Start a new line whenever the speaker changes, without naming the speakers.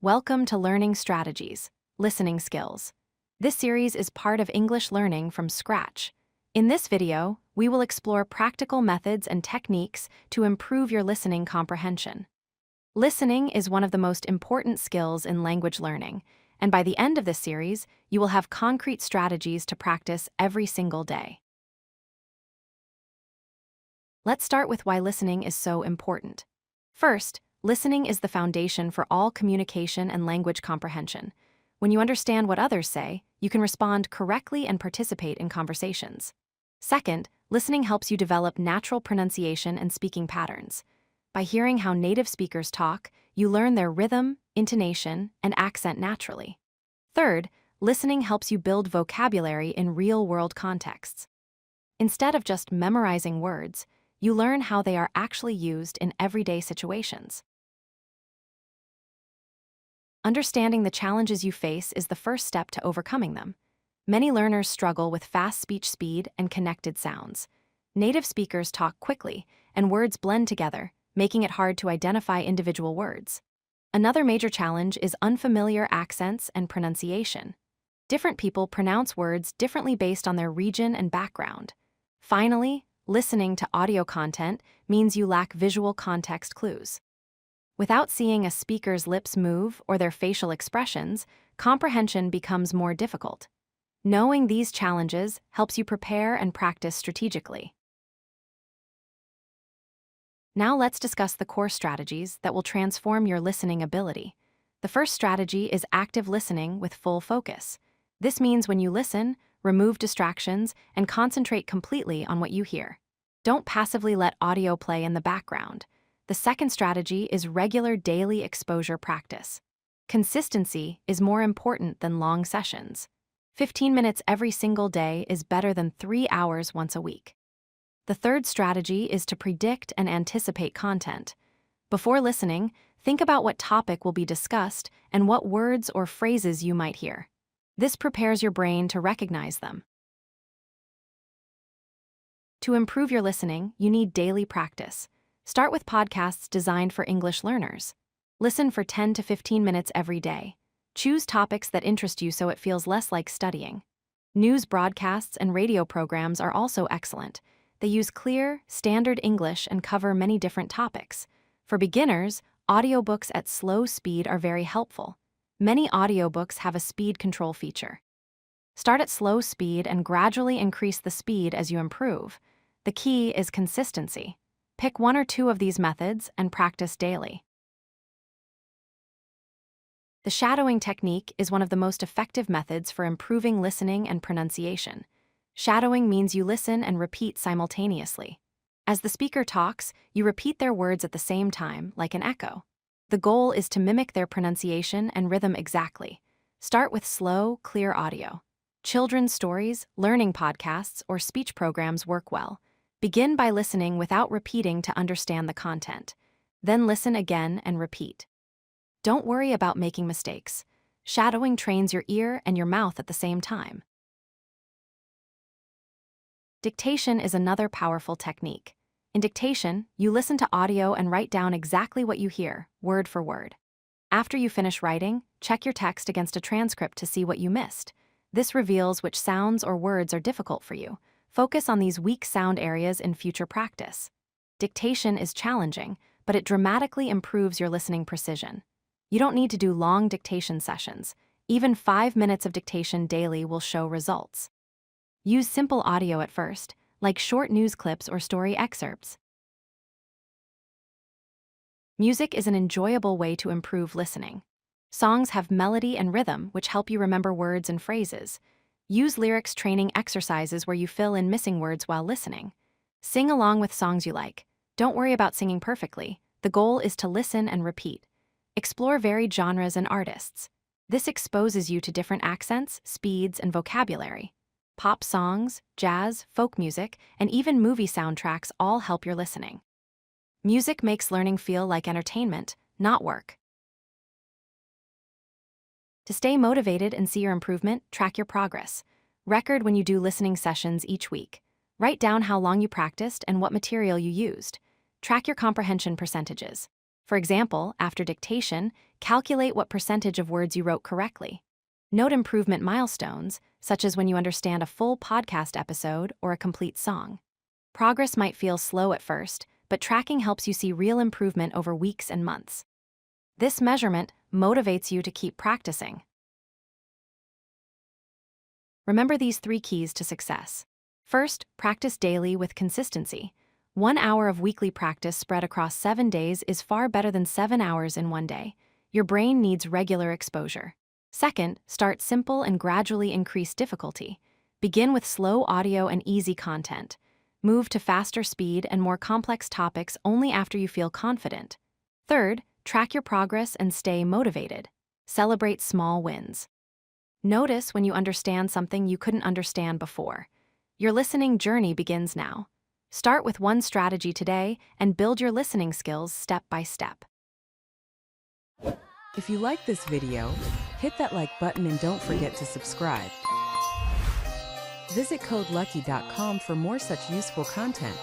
Welcome to Learning Strategies, Listening Skills. This series is part of English learning from scratch. In this video, we will explore practical methods and techniques to improve your listening comprehension. Listening is one of the most important skills in language learning, and by the end of this series, you will have concrete strategies to practice every single day. Let's start with why listening is so important. First, listening is the foundation for all communication and language comprehension. When you understand what others say, you can respond correctly and participate in conversations. Second, listening helps you develop natural pronunciation and speaking patterns. By hearing how native speakers talk, you learn their rhythm, intonation, and accent naturally. Third, listening helps you build vocabulary in real-world contexts. Instead of just memorizing words, you learn how they are actually used in everyday situations. Understanding the challenges you face is the first step to overcoming them. Many learners struggle with fast speech speed and connected sounds. Native speakers talk quickly, and words blend together, making it hard to identify individual words. Another major challenge is unfamiliar accents and pronunciation. Different people pronounce words differently based on their region and background. Finally, listening to audio content means you lack visual context clues. Without seeing a speaker's lips move or their facial expressions, comprehension becomes more difficult. Knowing these challenges helps you prepare and practice strategically. Now let's discuss the core strategies that will transform your listening ability. The first strategy is active listening with full focus. This means when you listen, remove distractions and concentrate completely on what you hear. Don't passively let audio play in the background. The second strategy is regular daily exposure practice. Consistency is more important than long sessions. 15 minutes every single day is better than 3 hours once a week. The third strategy is to predict and anticipate content. Before listening, think about what topic will be discussed and what words or phrases you might hear. This prepares your brain to recognize them. To improve your listening, you need daily practice. Start with podcasts designed for English learners. Listen for 10 to 15 minutes every day. Choose topics that interest you so it feels less like studying. News broadcasts and radio programs are also excellent. They use clear, standard English and cover many different topics. For beginners, audiobooks at slow speed are very helpful. Many audiobooks have a speed control feature. Start at slow speed and gradually increase the speed as you improve. The key is consistency. Pick one or two of these methods and practice daily. The shadowing technique is one of the most effective methods for improving listening and pronunciation. Shadowing means you listen and repeat simultaneously. As the speaker talks, you repeat their words at the same time, like an echo. The goal is to mimic their pronunciation and rhythm exactly. Start with slow, clear audio. Children's stories, learning podcasts, or speech programs work well. Begin by listening without repeating to understand the content. Then listen again and repeat. Don't worry about making mistakes. Shadowing trains your ear and your mouth at the same time. Dictation is another powerful technique. In dictation, you listen to audio and write down exactly what you hear, word for word. After you finish writing, check your text against a transcript to see what you missed. This reveals which sounds or words are difficult for you. Focus on these weak sound areas in future practice. Dictation is challenging, but it dramatically improves your listening precision. You don't need to do long dictation sessions. Even 5 minutes of dictation daily will show results. Use simple audio at first, like short news clips or story excerpts. Music is an enjoyable way to improve listening. Songs have melody and rhythm, which help you remember words and phrases. Use lyrics training exercises where you fill in missing words while listening. Sing along with songs you like. Don't worry about singing perfectly. The goal is to listen and repeat. Explore varied genres and artists. This exposes you to different accents, speeds, and vocabulary. Pop songs, jazz, folk music, and even movie soundtracks all help your listening. Music makes learning feel like entertainment, not work. To stay motivated and see your improvement, track your progress. Record when you do listening sessions each week. Write down how long you practiced and what material you used. Track your comprehension percentages. For example, after dictation, calculate what percentage of words you wrote correctly. Note improvement milestones, such as when you understand a full podcast episode or a complete song. Progress might feel slow at first, but tracking helps you see real improvement over weeks and months. This measurement motivates you to keep practicing. Remember these 3 keys to success. First, practice daily with consistency. 1 hour of weekly practice spread across 7 days is far better than 7 hours in one day. Your brain needs regular exposure. Second, start simple and gradually increase difficulty. Begin with slow audio and easy content. Move to faster speed and more complex topics only after you feel confident. Third, track your progress and stay motivated. Celebrate small wins. Notice when you understand something you couldn't understand before. Your listening journey begins now. Start with one strategy today and build your listening skills step by step.
If you like this video, hit that like button and don't forget to subscribe. Visit codelucky.com for more such useful content.